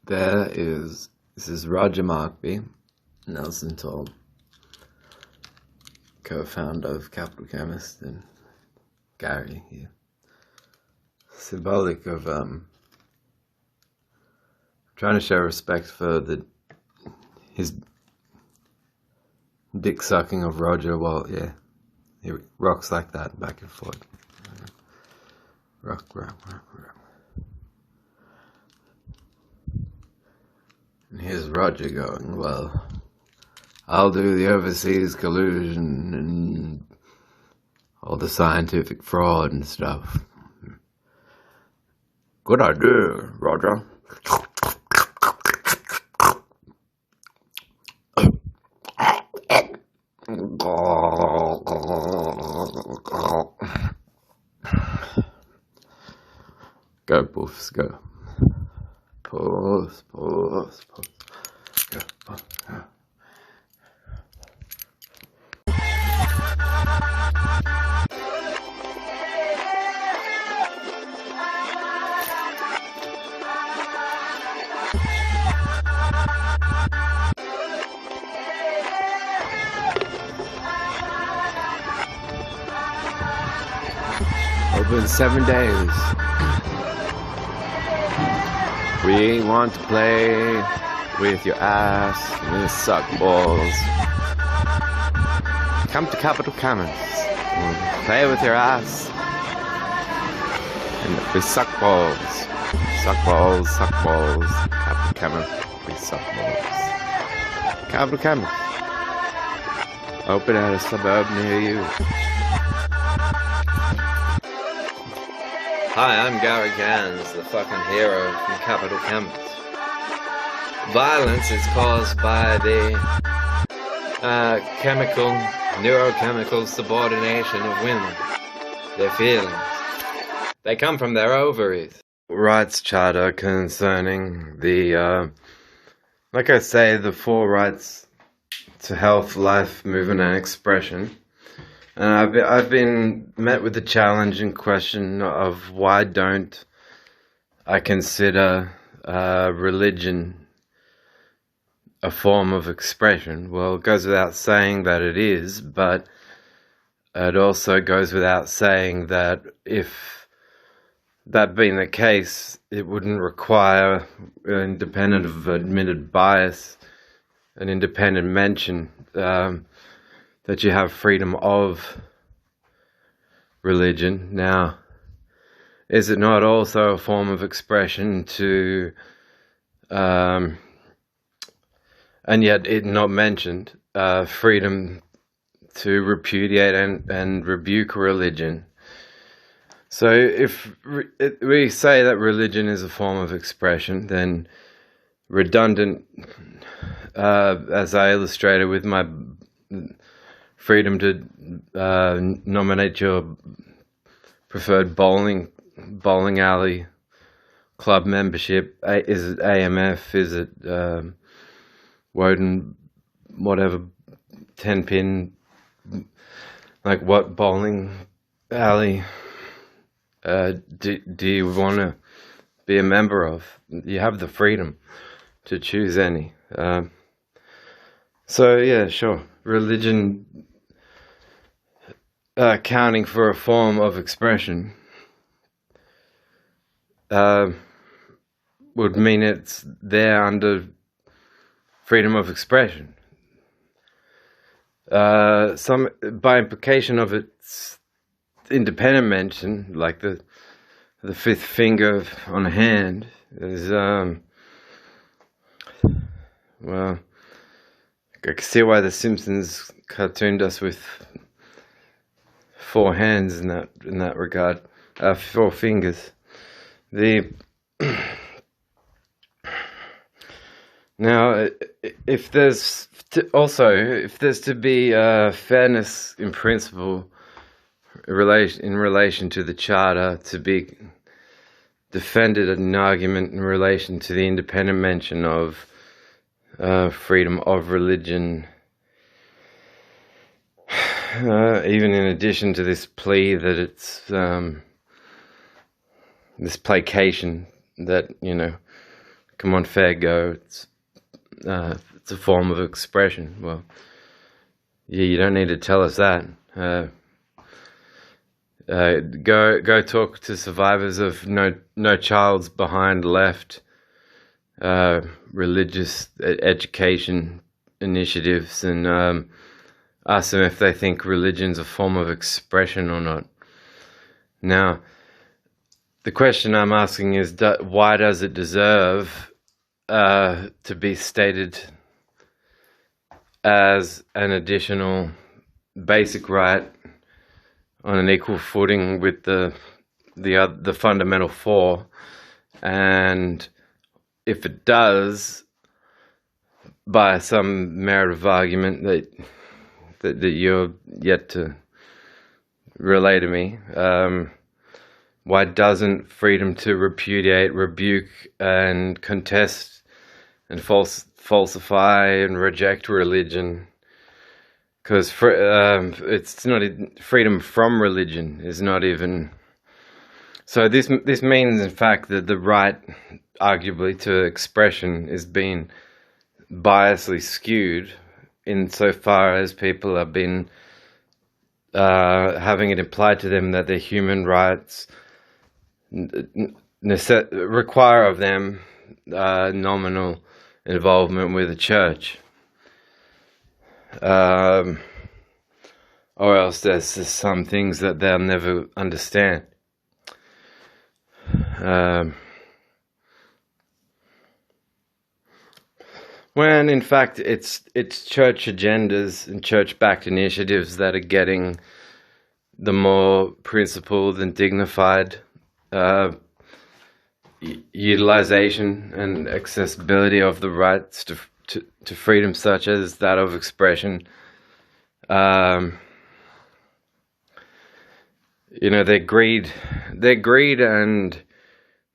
This is Roger R.I.P, Nelson Toll, co-founder of Capital Chemist, and Gary here. Symbolic of trying to show respect for his dick sucking of Roger while he rocks like that back and forth. Rock. And here's Roger going, well, I'll do the overseas collusion and all the scientific fraud and stuff. Good idea, Roger. Go, Boofs, go. Pause. Go. Open 7 days. We want to play with your ass and suck balls. Come to Capital Chemist. We'll play with your ass and we suck balls. Suck balls. Capital Chemist. We suck balls. Capital Chemist. Open at a suburb near you. Hi, I'm Gary Gans, the fucking hero from Capital Chemist. Violence is caused by the neurochemical subordination of women. Their feelings. They come from their ovaries. Rights charter concerning the, like I say, the 4 rights to health, life, movement and expression. And I've been met with the challenging question of why don't I consider religion a form of expression? Well, it goes without saying that it is, but it also goes without saying that if that being the case, it wouldn't require, independent of admitted bias, an independent mention that you have freedom of religion. Now, is it not also a form of expression to, and yet it not mentioned, freedom to repudiate and rebuke religion? So if we say that religion is a form of expression, then redundant, as I illustrated with my freedom to nominate your preferred bowling alley club membership. Is it AMF? Is it Woden? Whatever, 10-pin. Like what bowling alley do you want to be a member of? You have the freedom to choose any. So yeah, sure. Religion counting for a form of expression would mean it's there under freedom of expression. Some, by implication of its independent mention, like the 5th finger on a hand, is well, I can see why the Simpsons cartooned us with 4 hands in that regard, 4 fingers. Now, if there's to be fairness in principle in relation to the Charter, to be defended in an argument in relation to the independent mention of freedom of religion, even in addition to this plea that it's this placation that, come on, fair go, it's a form of expression. Well, yeah, you don't need to tell us that. Go talk to survivors of No Child's Behind Left religious education initiatives, and ask them if they think religion's a form of expression or not. Now, the question I'm asking is, why does it deserve to be stated as an additional basic right on an equal footing with the fundamental four? And if it does, by some merit of argument that you're yet to relay to me, why doesn't freedom to repudiate, rebuke, and contest and falsify and reject religion? Because it's not freedom from religion is not even. So this means, in fact, that the right, arguably, to expression is being biasly skewed insofar as people have been having it implied to them that their human rights require of them nominal involvement with the church. Or else there's just some things that they'll never understand. When in fact it's church agendas and church-backed initiatives that are getting the more principled and dignified utilization and accessibility of the rights to freedom, such as that of expression. Their greed and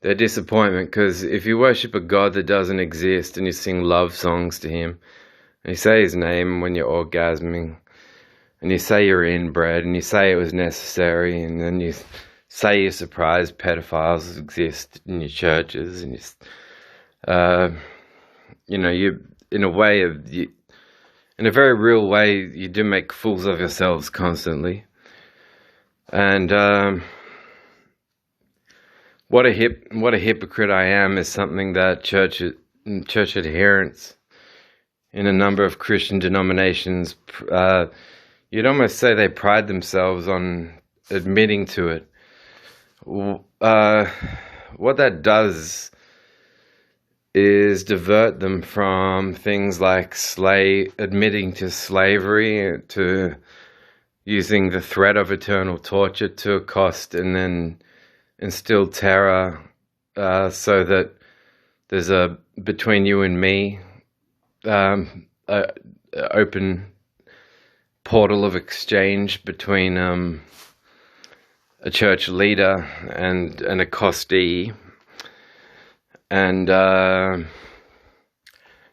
their disappointment, because if you worship a God that doesn't exist and you sing love songs to him and you say his name when you're orgasming and you say you're inbred and you say it was necessary, and then you say you're surprised pedophiles exist in your churches, and you in a very real way, you do make fools of yourselves constantly. And what a hypocrite I am is something that church adherents in a number of Christian denominations, you'd almost say they pride themselves on admitting to it. What that does is divert them from things like admitting to slavery, to using the threat of eternal torture to accost and then instill terror, so that there's a between you and me open portal of exchange between a church leader and an accostee. And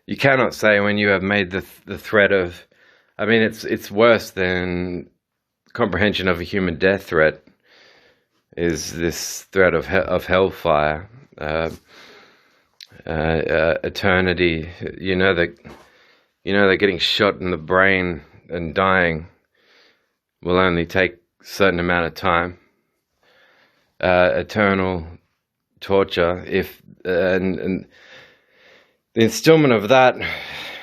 you cannot say when you have made the threat of, I mean, it's worse than comprehension of a human death threat, is this threat of hellfire, eternity. They're getting shot in the brain and dying will only take a certain amount of time. Eternal torture, and the instillment of that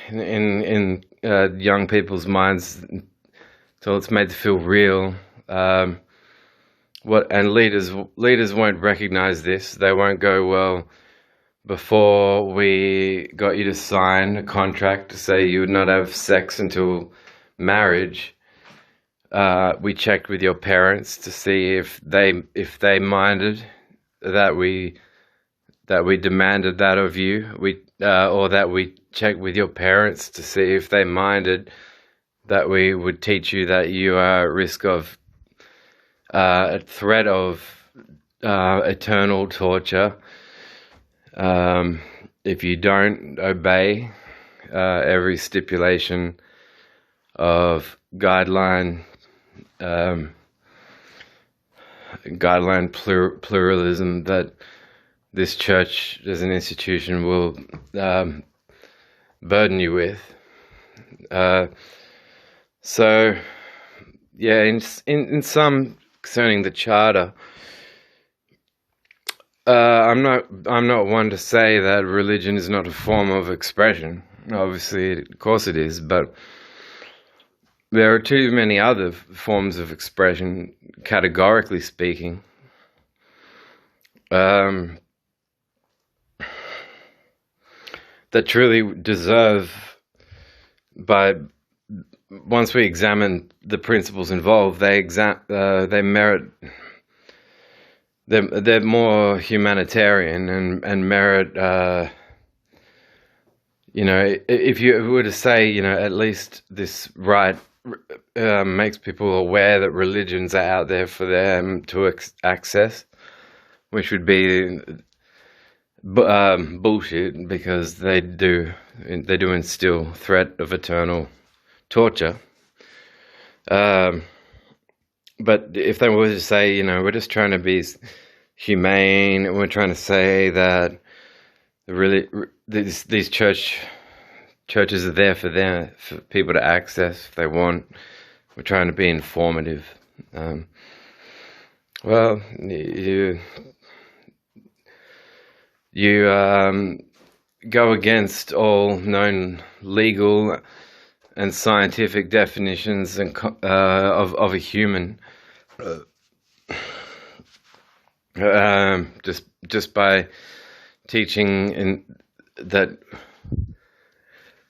in young people's minds, till it's made to feel real. And leaders won't recognize this. They won't go, well, before we got you to sign a contract to say you would not have sex until marriage, we checked with your parents to see if they minded that we demanded that of you. Or that we checked with your parents to see if they minded that we would teach you that you are at risk of a threat of eternal torture if you don't obey every stipulation of guideline guideline pluralism that this church as an institution will burden you with. So yeah, in some concerning the charter, I'm not one to say that religion is not a form of expression. Obviously, of course it is, but there are too many other forms of expression, categorically speaking, that truly deserve, once we examine the principles involved, they merit. They're more humanitarian and merit. If you were to say, at least this right makes people aware that religions are out there for them to access, which would be bullshit, because they do instill threat of eternal torture. But if they were to say, we're just trying to be humane, and we're trying to say that these churches are there for people to access if they want. We're trying to be informative. Well, you go against all known legal and scientific definitions of a human, just by teaching that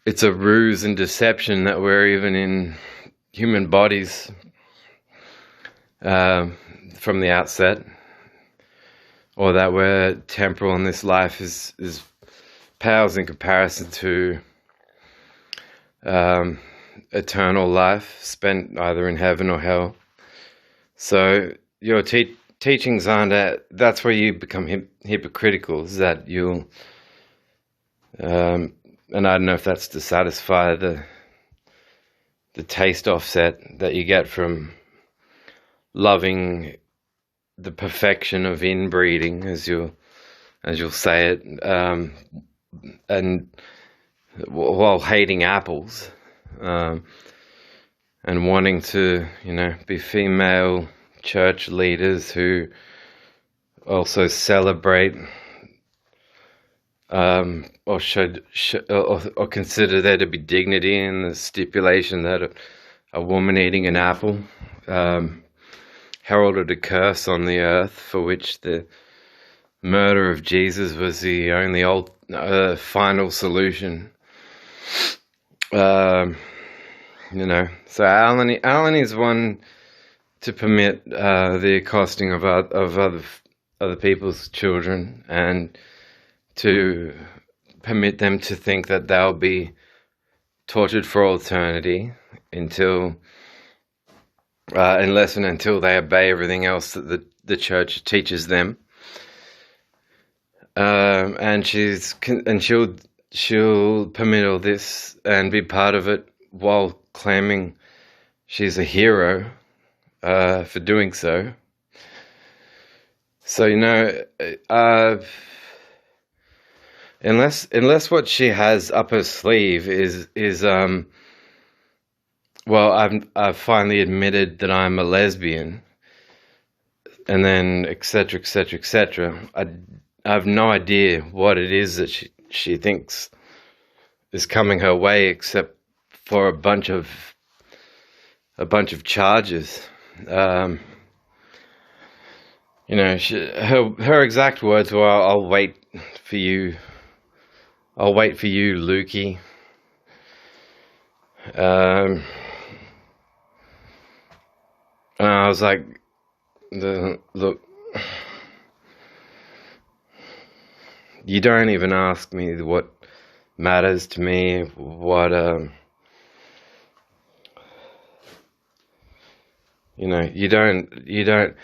it's a ruse and deception that we're even in human bodies from the outset, or that we're temporal and this life is pales in comparison to eternal life spent either in heaven or hell. So your teachings aren't that's where you become hypocritical, is that you'll and I don't know if that's to satisfy the taste offset that you get from loving the perfection of inbreeding, as you'll say it, and while hating apples, and wanting to, be female church leaders who also celebrate or should or consider there to be dignity in the stipulation that a woman eating an apple heralded a curse on the earth, for which the murder of Jesus was the only final solution. So Alan is one to permit the accosting of other people's children, and to permit them to think that they'll be tortured for all eternity unless and until they obey everything else that the church teaches them. And she'll permit all this and be part of it while claiming she's a hero for doing so. So unless what she has up her sleeve is I've finally admitted that I'm a lesbian, and then etc. etc. etc. I have no idea what it is that she thinks is coming her way, except for a bunch of charges. Her exact words were, "I'll wait for you. I'll wait for you, Lukey." And I was like, look, you don't even ask me what matters to me, what you don't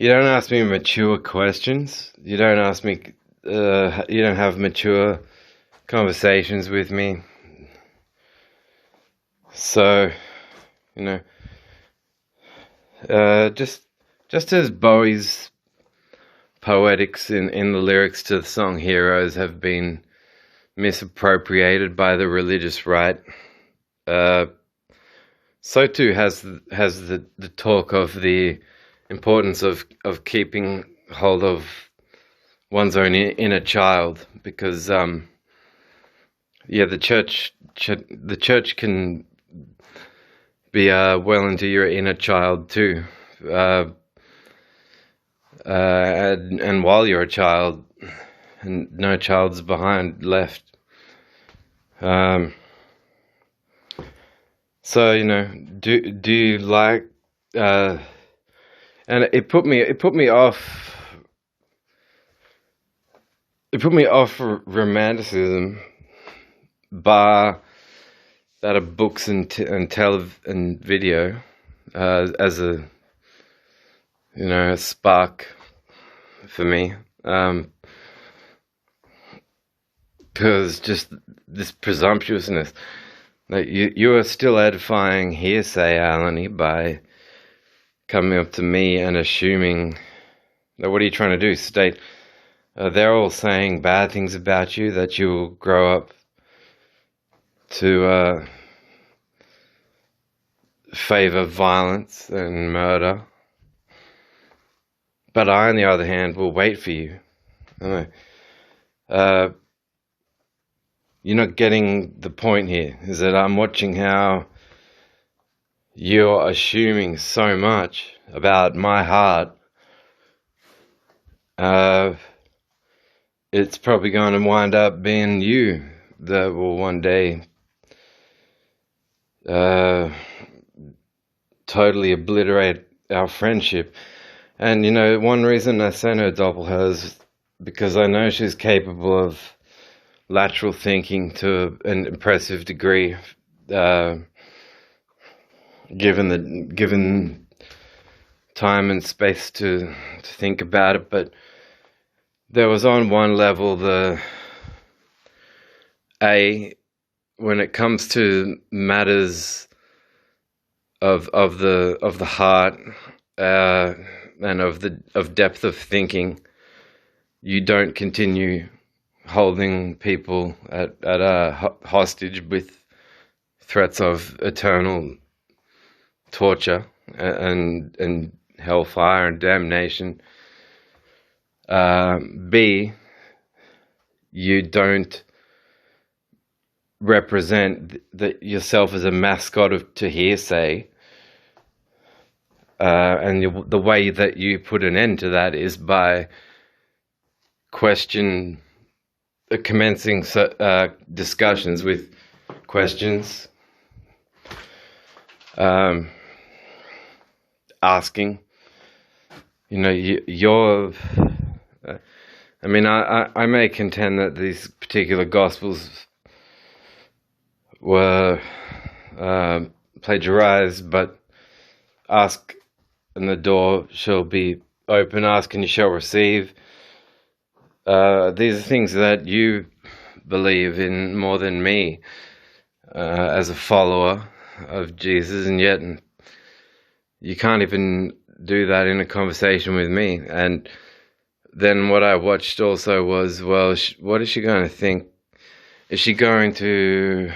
ask me mature questions. You don't ask me you don't have mature conversations with me. So just Just as Bowie's poetics in the lyrics to the song Heroes have been misappropriated by the religious right, so too has the talk of the importance of keeping hold of one's own inner child, because the church can be well into your inner child too, and while you're a child, and no child's left. So do you like? And it put me off. It put me off romanticism, bar that of books and video, as a a spark for me, because just this presumptuousness. Like you are still edifying hearsay, Alani, by coming up to me and assuming that what are you trying to do? State they're all saying bad things about you, that you will grow up to favor violence and murder. But I, on the other hand, will wait for you. You're not getting the point here, is that I'm watching how you're assuming so much about my heart. It's probably going to wind up being you that will one day totally obliterate our friendship. And one reason I sent her doppelganger is because I know she's capable of lateral thinking to an impressive degree, given time and space to think about it. But there was, on one level, when it comes to matters of the heart, and of depth of thinking, you don't continue holding people at hostage with threats of eternal torture and hellfire and damnation. B, you don't represent yourself as a mascot to hearsay, and the way that you put an end to that is by commencing discussions with questions, asking. I may contend that these particular gospels were plagiarized, but ask and the door shall be open, ask and you shall receive. These are things that you believe in more than me, as a follower of Jesus, and yet you can't even do that in a conversation with me. And then what I watched also was, well, what is she going to think? Is she going to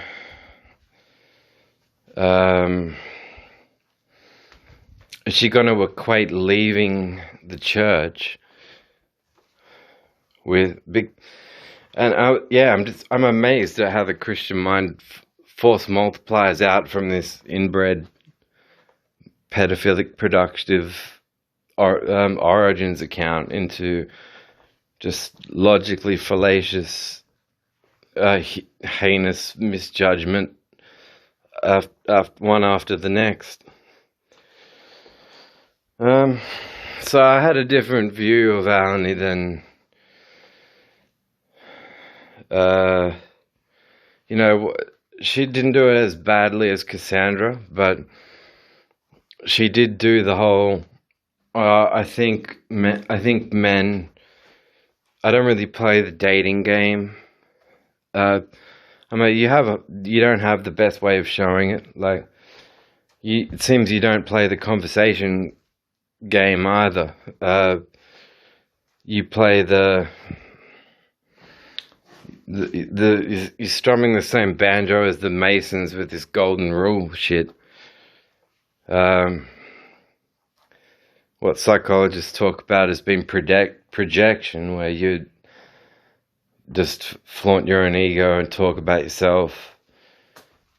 equate leaving the church with big? And I'm amazed at how the Christian mind force multiplies out from this inbred pedophilic productive origins account into just logically fallacious, heinous misjudgment one after the next. So I had a different view of Alani than she didn't do it as badly as Cassandra, but she did do the whole. I think men. I don't really play the dating game. You don't have the best way of showing it. Like, it seems you don't play the conversation game either. You play you're strumming the same banjo as the Masons with this golden rule shit. What psychologists talk about as being projection, where you just flaunt your own ego and talk about yourself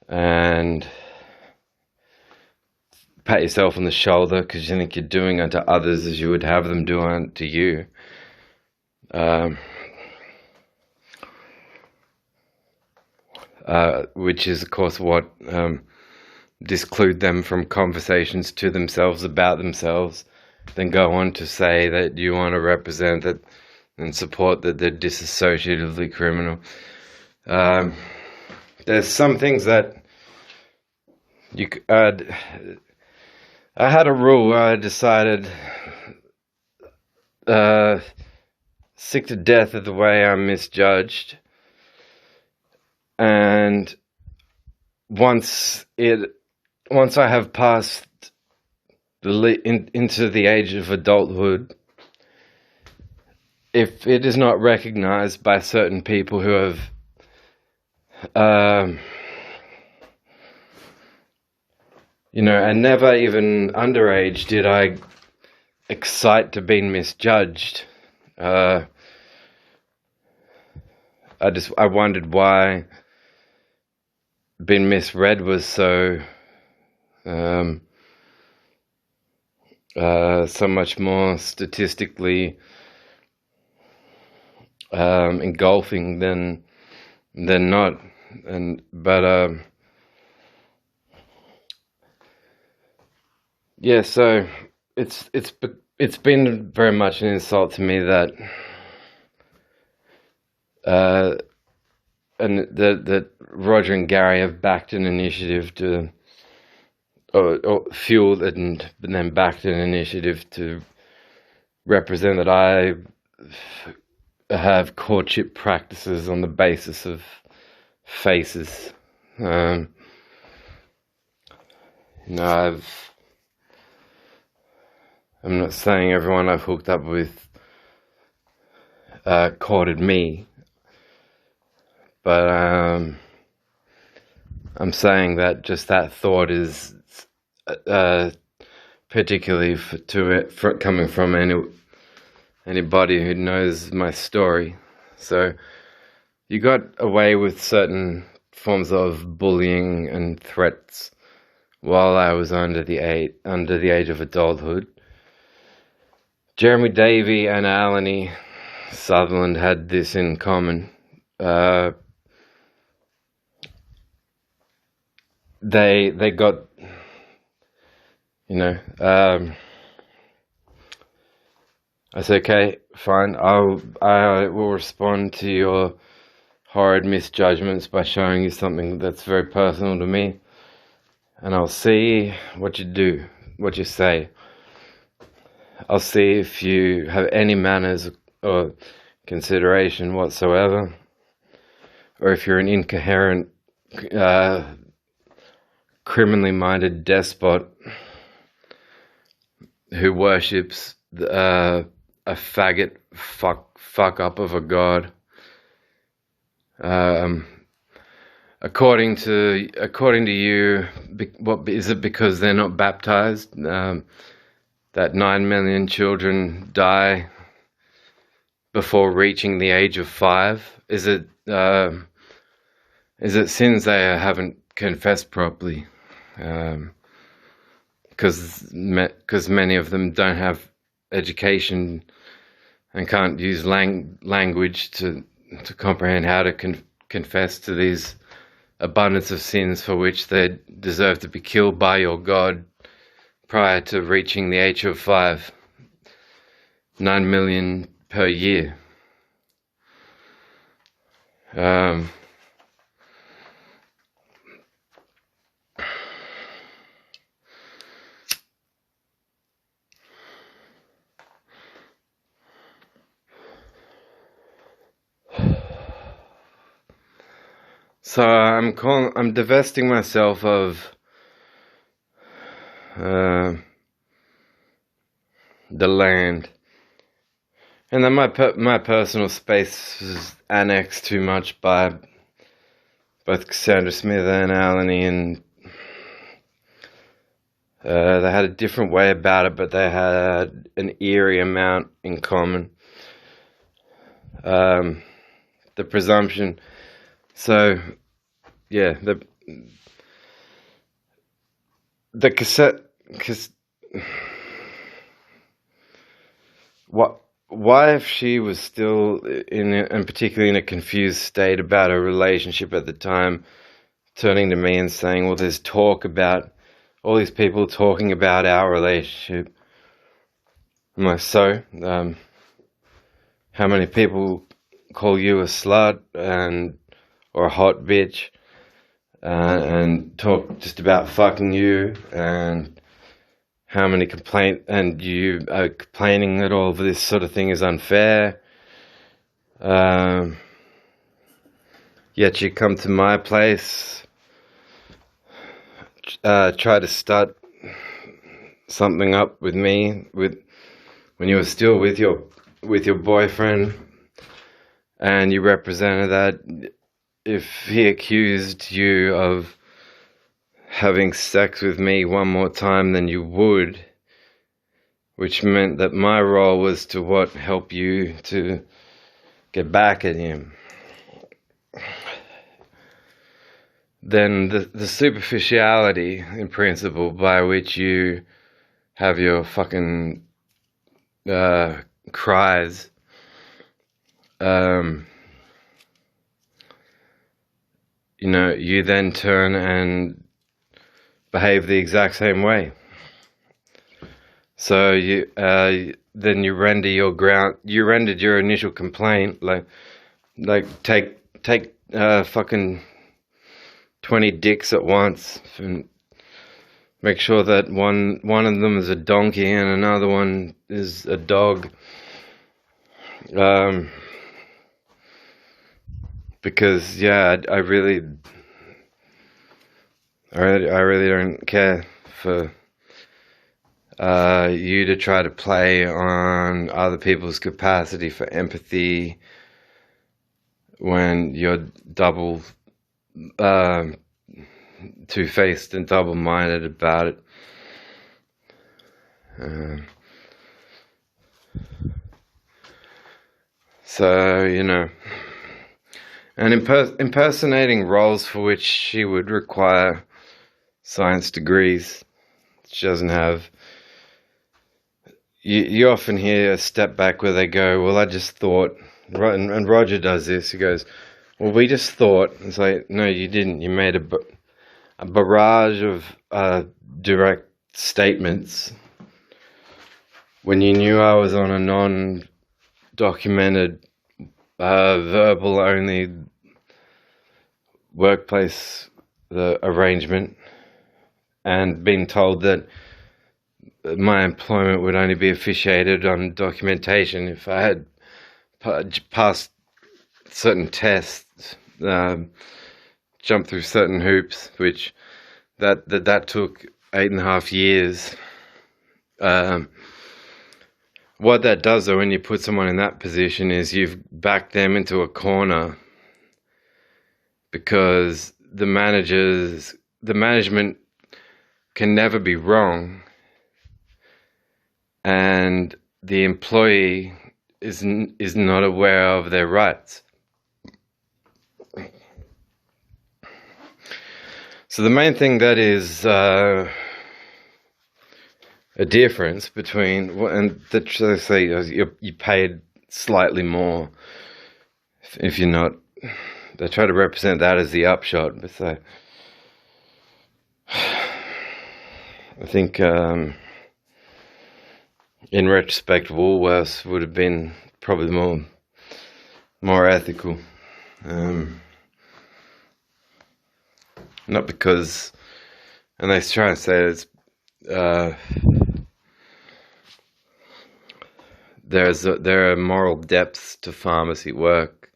and pat yourself on the shoulder because you think you're doing unto others as you would have them do unto you. Which is, of course, what disclude them from conversations to themselves about themselves, then go on to say that you want to represent that and support that they're disassociatively criminal. There's some things that you I had a rule where I decided sick to death of the way I'm misjudged, and once I have passed into the age of adulthood, if it is not recognized by certain people who have and never even underage did I excite to being misjudged. I wondered why being misread was so much more statistically engulfing than not. So it's been very much an insult to me that that Roger and Gary have backed an initiative to, or fueled and then backed an initiative to represent that I have courtship practices on the basis of faces. I'm not saying everyone I've hooked up with courted me, but I'm saying that just that thought is particularly coming from anybody who knows my story. So you got away with certain forms of bullying and threats while I was under the age of adulthood. Jeremy Davey and Alanie Sutherland had this in common. They got, I said, okay, fine, I will respond to your horrid misjudgments by showing you something that's very personal to me, and I'll see what you do, what you say. I'll see if you have any manners or consideration whatsoever, or if you're an incoherent, criminally minded despot who worships a faggot fuck up of a god. According to you, what is it? Because they're not baptized, that 9 million children die before reaching the age of 5? Is it sins they haven't confessed properly? Because many of them don't have education and can't use language to comprehend how to confess to these abundance of sins for which they deserve to be killed by your God prior to reaching the age of 5. 9 million per year. So I'm divesting myself of the land. And then my personal space was annexed too much by both Cassandra Smith and Alany, and they had a different way about it, but they had an eerie amount in common. The presumption. So, yeah, the cassette. Why, if she was still and particularly in a confused state about her relationship at the time, turning to me and saying, well, there's talk about all these people talking about our relationship. I'm like, so, how many people call you a slut or a hot bitch, and talk just about fucking you, and how many and you are complaining that all of this sort of thing is unfair. Yet you come to my place, try to start something up with me when you were still with your boyfriend, and you represented that if he accused you of having sex with me one more time than you would, which meant that my role was to help you to get back at him, then the superficiality in principle by which you have your fucking cries, you then turn and behave the exact same way. So then you rendered your initial complaint, like take fucking 20 dicks at once, and make sure that one of them is a donkey and another one is a dog. Because I really don't care for you to try to play on other people's capacity for empathy when you're double two-faced and double-minded about it. So, and impersonating roles for which she would require science degrees she doesn't have. You often hear a step back where they go, well, I just thought, and Roger does this, he goes, well, we just thought. It's like, no, you didn't. You made a barrage of direct statements when you knew I was on a non-documented, verbal-only workplace arrangement, and being told that my employment would only be officiated on documentation if I had passed certain tests, jumped through certain hoops, which that took 8.5 years. What that does, though, when you put someone in that position, is you've backed them into a corner, because the management can never be wrong, and the employee is not aware of their rights. So the main thing that is a difference between, and let's say you paid slightly more if you're not, they try to represent that as the upshot, but so I think in retrospect, Woolworths would have been probably more ethical. Not because, and they try and say it's there are moral depths to pharmacy work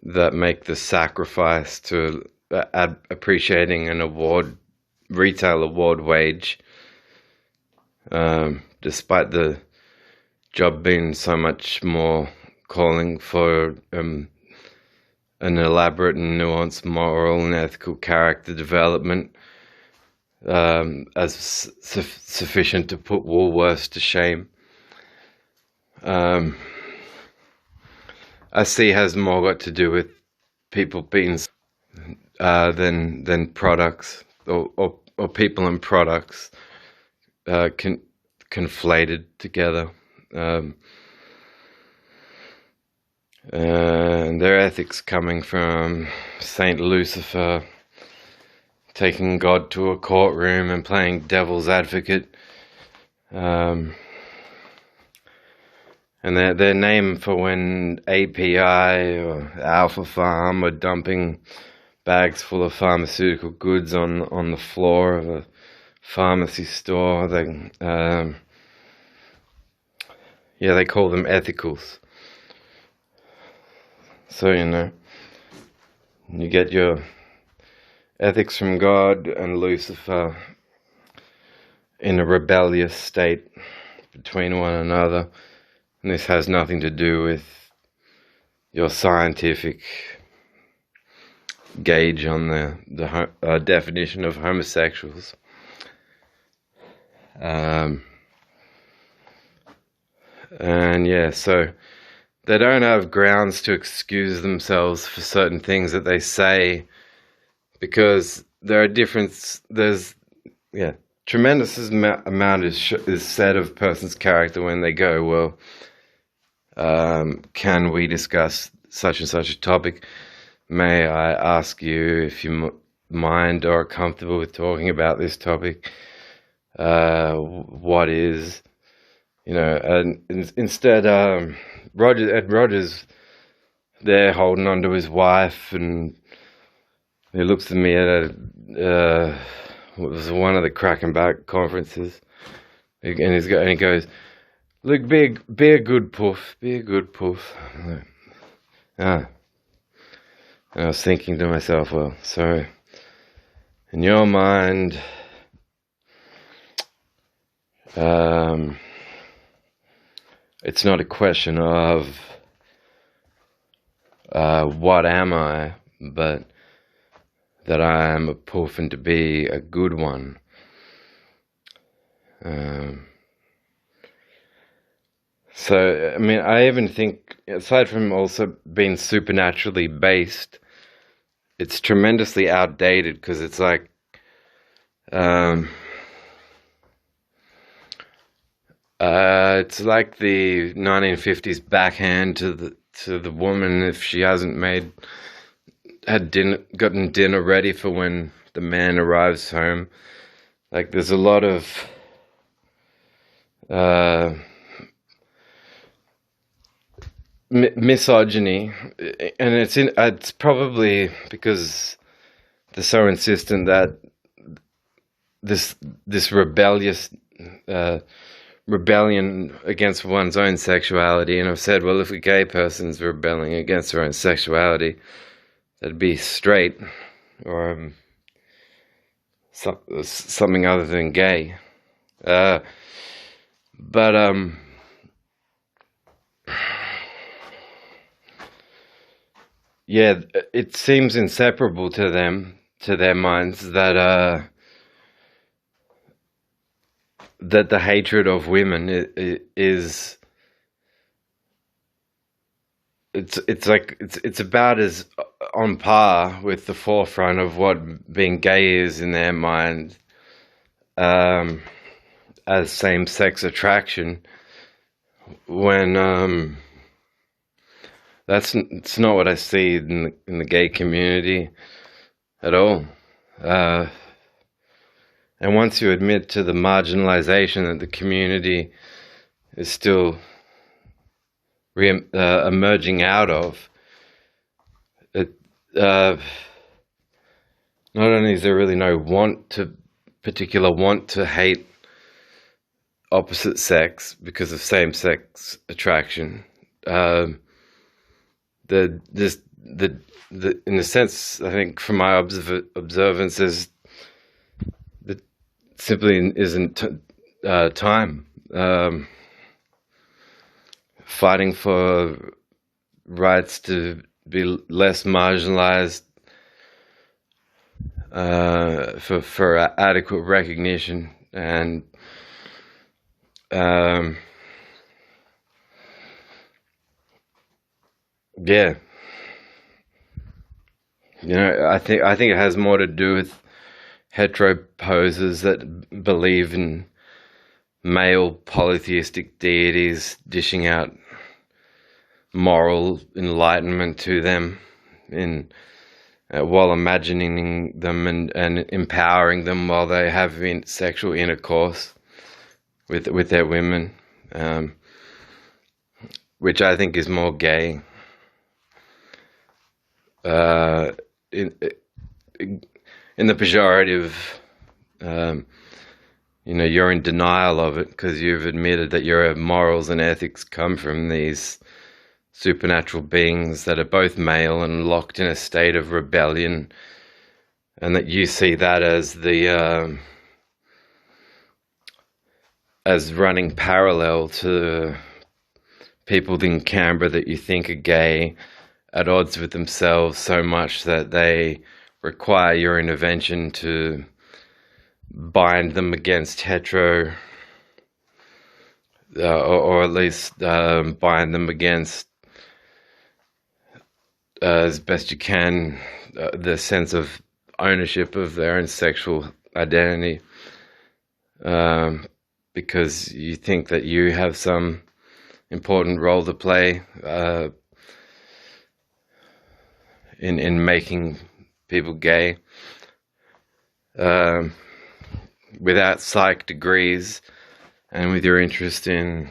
that make the sacrifice to appreciating an retail award wage despite the job being so much more calling for an elaborate and nuanced moral and ethical character development, as sufficient to put Woolworths to shame. I see has more got to do with people being than products, or people and products conflated together. And their ethics coming from Saint Lucifer taking God to a courtroom and playing devil's advocate, and their name for when API or Alpha Farm are dumping bags full of pharmaceutical goods on the floor of a pharmacy store. They call them ethicals. So, you get your ethics from God and Lucifer in a rebellious state between one another. And this has nothing to do with your scientific gauge on the definition of homosexuals. So they don't have grounds to excuse themselves for certain things that they say, because there are there's tremendous amount is said of a person's character when they go, well, can we discuss such and such a topic? May I ask you if you mind or are comfortable with talking about this topic? What is, and instead, Ed Rogers there holding on to his wife, and he looks at me at it was one of the Cracking Back conferences, and he goes, "Look, be a good puff, be a good puff." And I was thinking to myself, well, so in your mind, it's not a question of what am I, but that I am a puff and to be a good one. So, I even think, aside from also being supernaturally based, it's tremendously outdated, because it's like, it's like the 1950s backhand to the woman if she hasn't gotten dinner ready for when the man arrives home. Like, there's a lot of misogyny, and it's probably because they're so insistent that this rebellion against one's own sexuality. And I've said, well, if a gay person's rebelling against their own sexuality, that'd be straight, or something other than gay. It seems inseparable to their minds, that the hatred of women is it's about as on par with the forefront of what being gay is in their mind, as same-sex attraction, when it's not what I see in the gay community at all. And once you admit to the marginalization that the community is still emerging out of, it not only is there really no particular want to hate opposite sex because of same-sex attraction, in a sense, I think from my observances, that simply isn't time. fighting for rights to be less marginalized, for adequate recognition, and yeah, I think it has more to do with hetero posers that believe in male polytheistic deities dishing out moral enlightenment to them while imagining them and empowering them while they have sexual intercourse with their women, which I think is more gay. In the pejorative, you're in denial of it because you've admitted that your morals and ethics come from these supernatural beings that are both male and locked in a state of rebellion, and that you see that as as running parallel to people in Canberra that you think are gay, at odds with themselves so much that they require your intervention to bind them against hetero, or at least bind them against, as best you can, the sense of ownership of their own sexual identity, because you think that you have some important role to play in making people gay, without psych degrees and with your interest in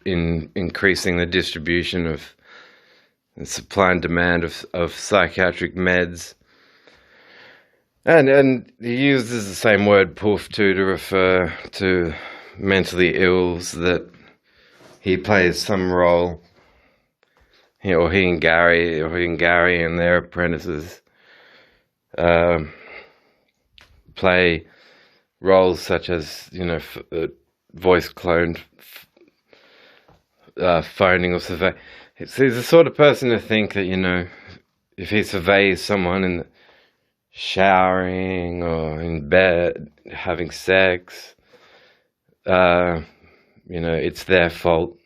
increasing the distribution of supply and demand of psychiatric meds. And he uses the same word poof too to refer to mentally ills that he plays some role, he and Gary and their apprentices play roles such as, voice cloned, phoning or survey. He's the sort of person to think that, if he surveys someone in the showering or in bed having sex, it's their fault.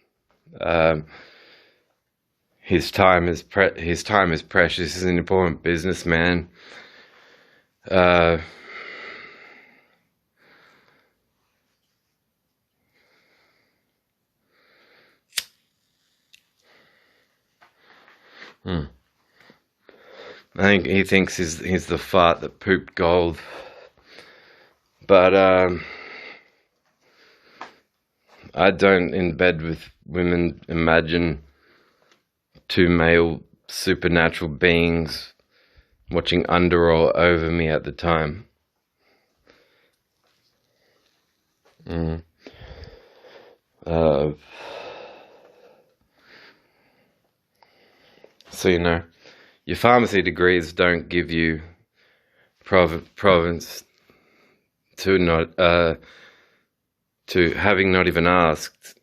His time is precious. He's an important businessman. I think he thinks he's the fart that pooped gold. But I don't, in bed with women, imagine two male supernatural beings watching under or over me at the time. So your pharmacy degrees don't give you province to not to, having not even asked,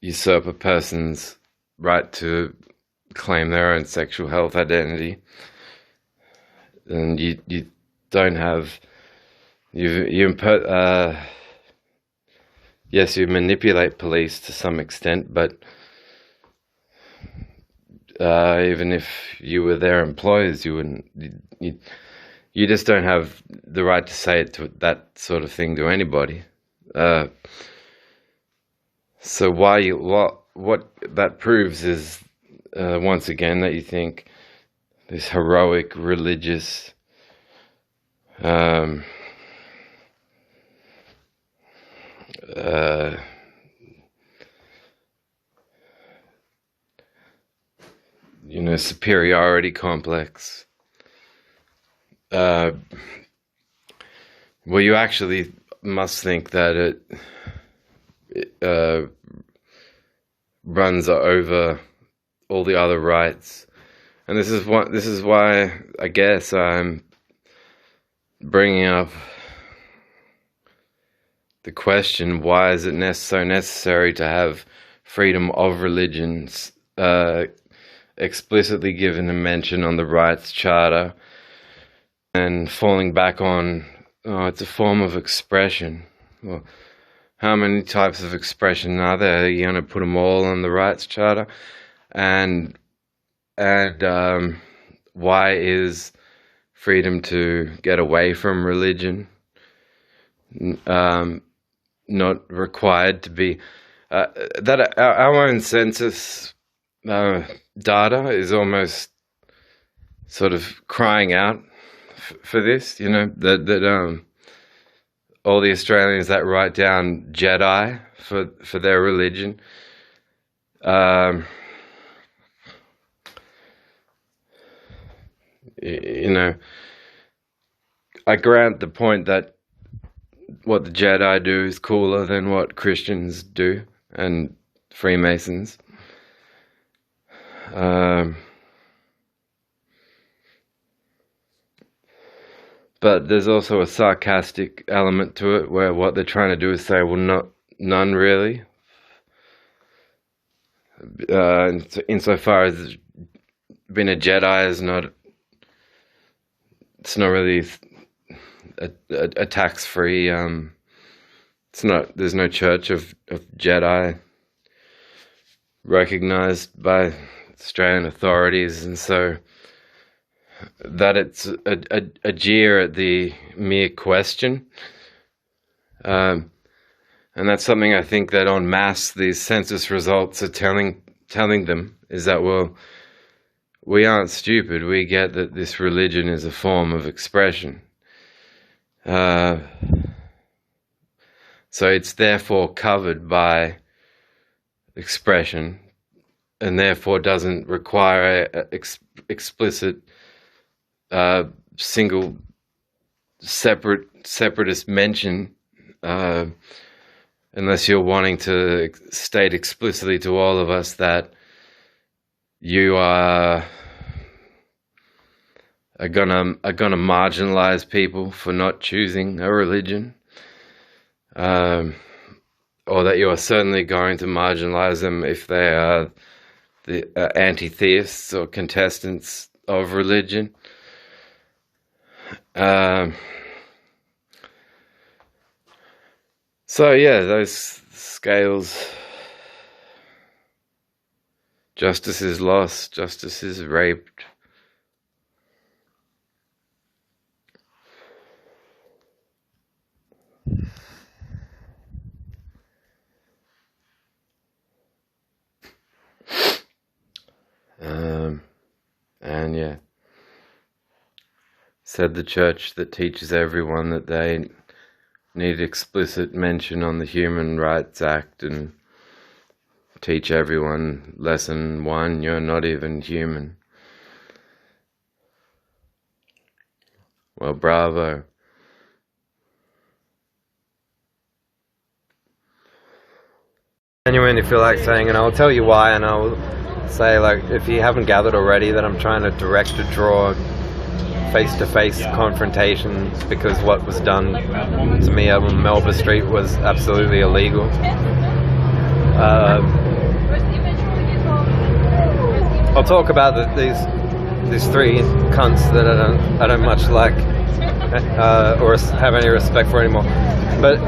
usurp a person's right to claim their own sexual health identity. And you don't have, yes, you manipulate police to some extent, but even if you were their employers, you wouldn't. You just don't have the right to say it to that sort of thing to anybody. So what that proves is, once again, that you think this heroic religious superiority complex. Well, you actually must think that it runs over all the other rights, and this is why I guess I'm bringing up the question, why is it so necessary to have freedom of religions explicitly given a mention on the Rights Charter, and falling back on, oh, it's a form of expression. Well, how many types of expression are there? Are you going to put them all on the Rights Charter? And why is freedom to get away from religion not required to be? That our own census data is almost sort of crying out for this. You know, that all the Australians that write down Jedi for their religion, you know, I grant the point that what the Jedi do is cooler than what Christians do and Freemasons. But there's also a sarcastic element to it, where what they're trying to do is say, well, none really. Insofar as being a Jedi is not, it's not really a tax-free. It's not. There's no church of Jedi recognized by Australian authorities, and so that it's a jeer at the mere question. And that's something I think that en masse these census results are telling them, is that, well, we aren't stupid. We get that this religion is a form of expression. So it's therefore covered by expression, and therefore doesn't require explicit single separatist mention, unless you're wanting to state explicitly to all of us that you are gonna marginalize people for not choosing a religion, or that you are certainly going to marginalize them if they are the anti-theists or contestants of religion. So yeah, those scales. Justice is lost, justice is raped. And yeah, said the church that teaches everyone that they need explicit mention on the Human Rights Act, and teach everyone lesson 1, you're not even human. Well, bravo. Genuine, if you like saying, and I'll tell you why, and I'll say, like, if you haven't gathered already, that I'm trying to direct a draw face-to-face confrontations, because what was done to me on Melba Street was absolutely illegal. I'll talk about these three cunts that I don't much like or have any respect for anymore. But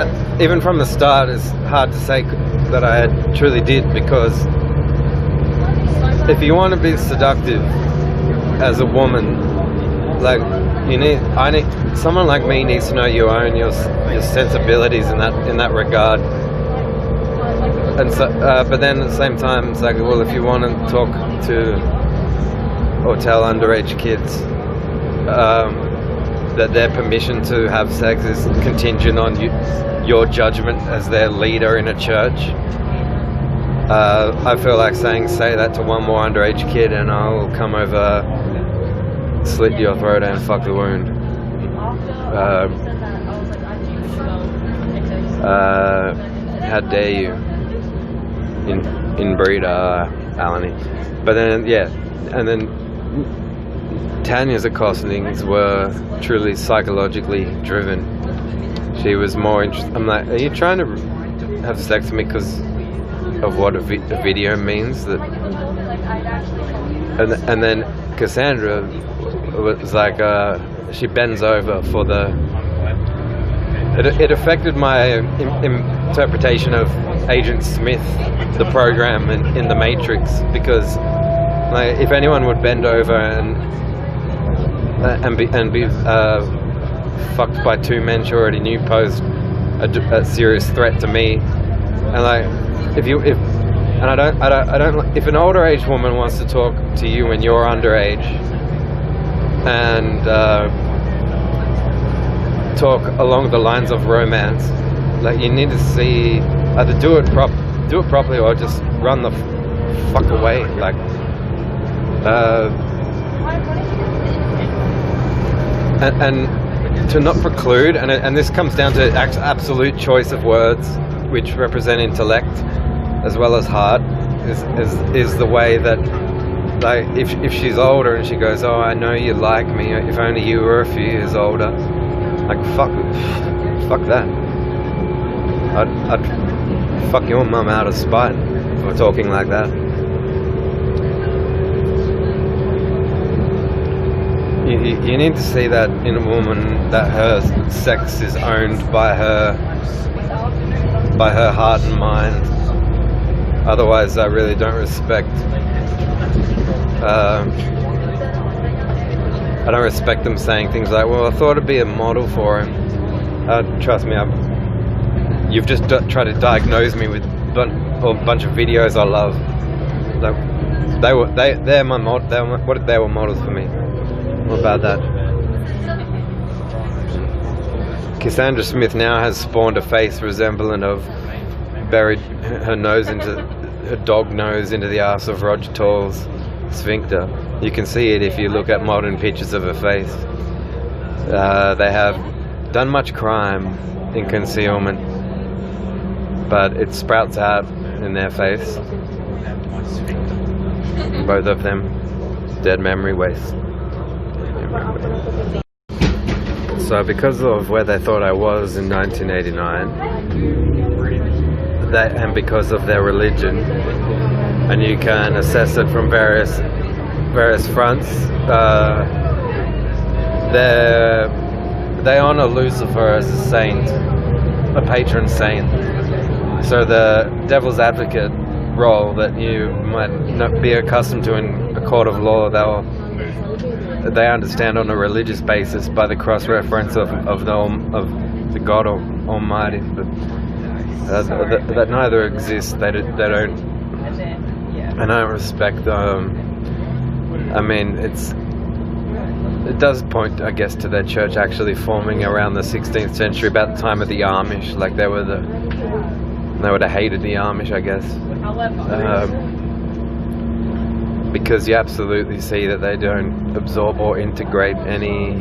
even from the start, it's hard to say that I truly did, because if you want to be seductive as a woman, like, someone like me needs to know you own your sensibilities in that regard. And so, but then at the same time, it's like, well, if you want to talk to or tell underage kids that their permission to have sex is contingent on your judgment as their leader in a church, I feel like say that to one more underage kid, and I'll come over, slit your throat, and fuck the wound. How dare you? Inbreed Alany. But then, yeah, and then Tanya's accostings were truly psychologically driven. she was more interested. I'm like, are you trying to have sex with me because of what a video means? That, and then Cassandra was like, she bends over for the. It affected my interpretation of Agent Smith, the program in the Matrix, because like, if anyone would bend over and be fucked by two men she already knew posed a serious threat to me, and like if an older age woman wants to talk to you when you're underage and talk along the lines of romance, like you need to see either do it properly or just run the fuck away, like and to not preclude, and this comes down to absolute choice of words which represent intellect as well as heart, is the way that, like, if she's older and she goes, oh, I know you like me, if only you were a few years older, like fuck that. I'd fuck your mum out of spite for talking like that. You need to see that in a woman, that her sex is owned by her heart and mind. Otherwise, I really don't respect. I don't respect them saying things like, "Well, I thought it'd be a model for him." Trust me, you've just tried to diagnose me with a bunch of videos I love. Like, they were models for me. What about that? Cassandra Smith now has spawned a face resemblant of buried her dog nose into the arse of Roger Tall's sphincter. You can see it if you look at modern pictures of her face. They have done much crime in concealment, but it sprouts out in their face. Both of them, dead memory waste. So because of where they thought I was in 1989, and because of their religion, and you can assess it from various fronts, they honor Lucifer as a saint, a patron saint. So the devil's advocate role that you might not be accustomed to in a court of law, they understand on a religious basis by the cross-reference of the God Almighty, but that neither exists. They don't, and I don't respect. I mean, it does point, I guess, to their church actually forming around the 16th century, about the time of the Amish. Like they would have hated the Amish, I guess. Because you absolutely see that they don't absorb or integrate any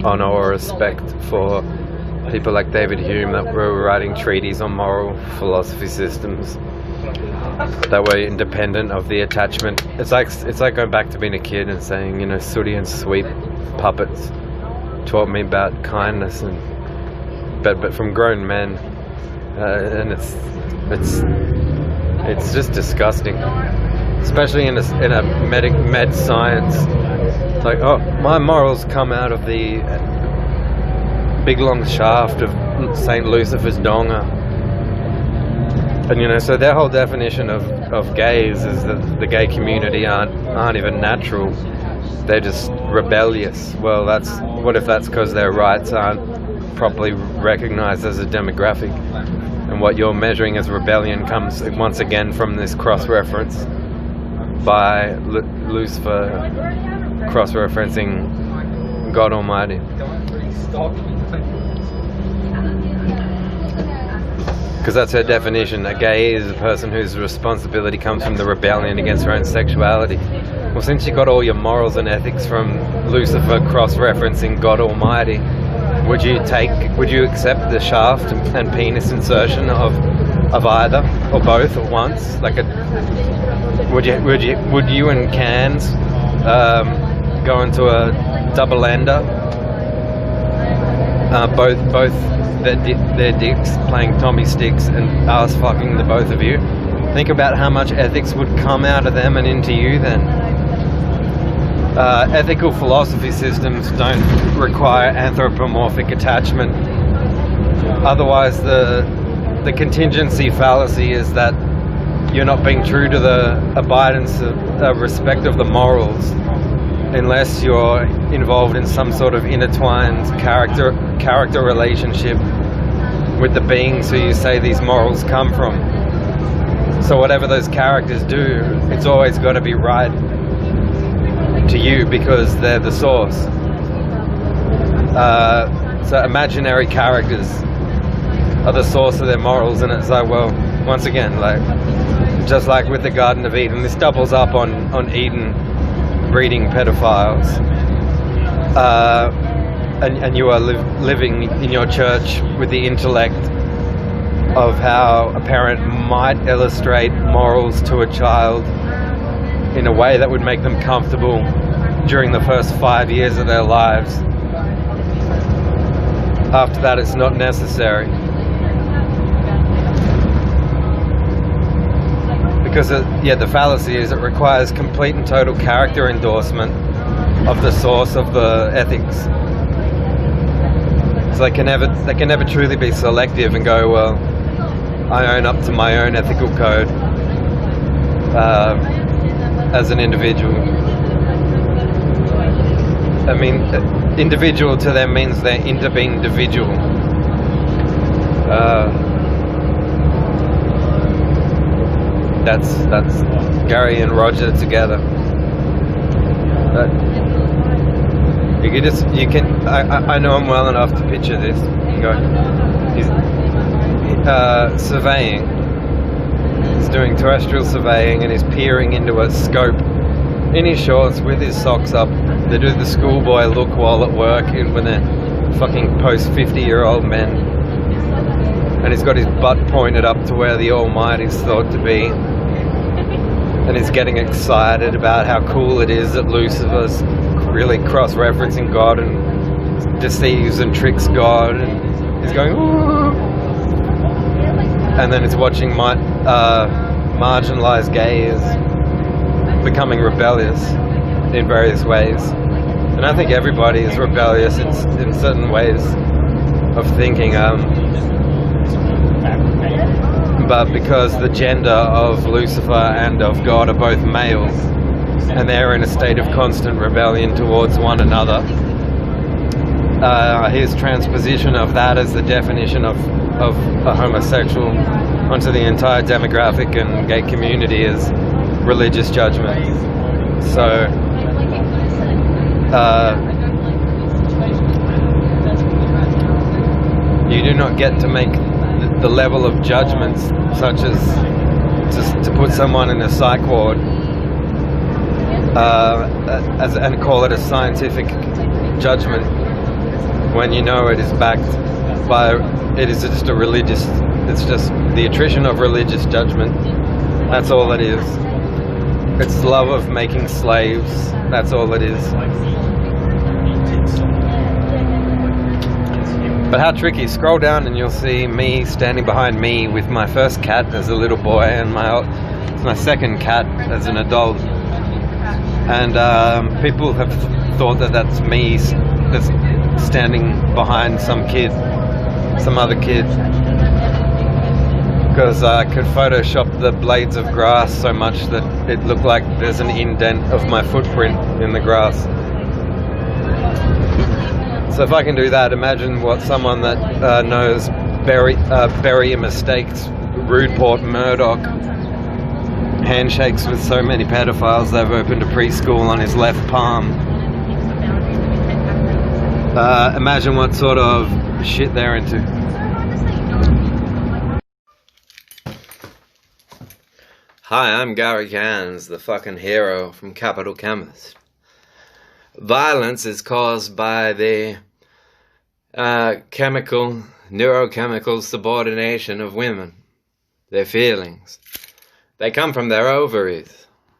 honor or respect for people like David Hume that were writing treatises on moral philosophy systems that were independent of the attachment. It's like going back to being a kid and saying, you know, Sooty and Sweep puppets taught me about kindness, but from grown men, and it's just disgusting. Especially in a med science, like, oh, my morals come out of the big long shaft of Saint Lucifer's donga, and you know, so their whole definition of gays is that the gay community aren't even natural; they're just rebellious. Well, what if that's because their rights aren't properly recognized as a demographic, and what you're measuring as rebellion comes once again from this cross-reference by Lucifer cross-referencing God Almighty. Because that's her definition. A gay is a person whose responsibility comes from the rebellion against her own sexuality. Well, since you got all your morals and ethics from Lucifer cross-referencing God Almighty, would you accept the shaft and penis insertion of either or both at once? Like would you and Cans go into a double ender, both their dicks playing Tommy sticks and ass fucking the both of you. Think about how much ethics would come out of them and into you then. Ethical philosophy systems don't require anthropomorphic attachment. Otherwise, the contingency fallacy is that you're not being true to the abidance of respect of the morals unless you're involved in some sort of intertwined character relationship with the beings who you say these morals come from. So whatever those characters do, it's always got to be right to you because they're the source. So imaginary characters are the source of their morals, and it's like, well, once again, like just like with the Garden of Eden, this doubles up on Eden breeding pedophiles, and you are living in your church with the intellect of how a parent might illustrate morals to a child in a way that would make them comfortable during the first 5 years of their lives. After that, it's not necessary. Because, the fallacy is it requires complete and total character endorsement of the source of the ethics. So they can never truly be selective and go, well, I own up to my own ethical code as an individual. I mean, individual to them means they're individual. That's Gary and Roger together. I know him well enough to picture this. He's surveying. He's doing terrestrial surveying and he's peering into a scope in his shorts with his socks up. They do the schoolboy look while at work when they're fucking post 50-year-old men. And he's got his butt pointed up to where the Almighty's thought to be. And he's getting excited about how cool it is that Lucifer's really cross-referencing God and deceives and tricks God. And he's going, ooh. And then he's watching marginalized gays becoming rebellious in various ways. And I think everybody is rebellious in certain ways of thinking. But because the gender of Lucifer and of God are both male, and they're in a state of constant rebellion towards one another, his transposition of that as the definition of a homosexual onto the entire demographic and gay community is religious judgment. So you do not get to make the level of judgments such as to put someone in a psych ward and call it a scientific judgment when you know it is backed by, it is just a religious, it's just the attrition of religious judgment. That's all it is. It's love of making slaves. That's all it is. But how tricky. Scroll down and you'll see me standing behind me with my first cat as a little boy and my second cat as an adult. And people have thought that that's me that's standing behind some other kid. Because I could Photoshop the blades of grass so much that it looked like there's an indent of my footprint in the grass. So if I can do that, imagine what someone that knows Berry mistaked Rudeport Murdoch handshakes with so many pedophiles they've opened a preschool on his left palm. Imagine what sort of shit they're into. Hi, I'm Gary Gans, the fucking hero from Capital Chemist. Violence is caused by the neurochemical subordination of women, their feelings. They come from their ovaries.